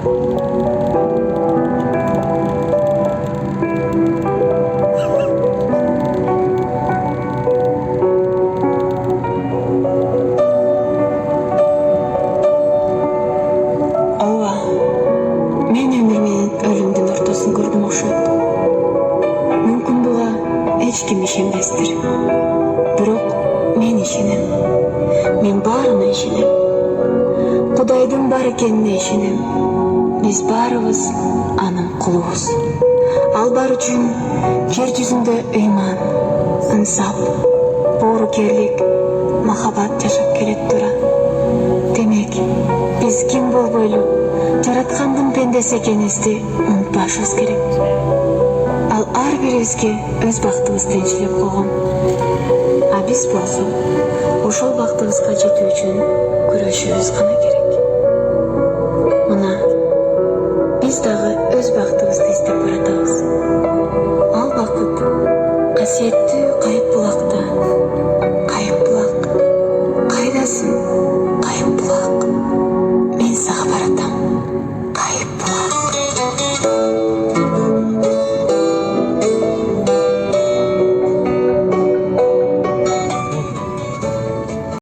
Мен өмір менен өлүмдүн ортосун көрдүм окшойт. Мүмкүн буга эч ким ишенбестир. Бирок мен ишенем. Мен баарына ишенем. Кудайдын бар экенине ишенем. Биз баарыбыз анын кулубуз. Ал бар үчүн жер жүзүндө ыйман, ынсап, боорукерлик, махабат жашап келет тура. Демек, биз ким болбойлу жараткандын пендеси экенибизди унутпашыбыз керек. Ал ар бирибизге өз бактыбызды энчилеп койгон. А биз болсо ошол бактыбызга жетүү үчүн күрөшүүбүз гана керек.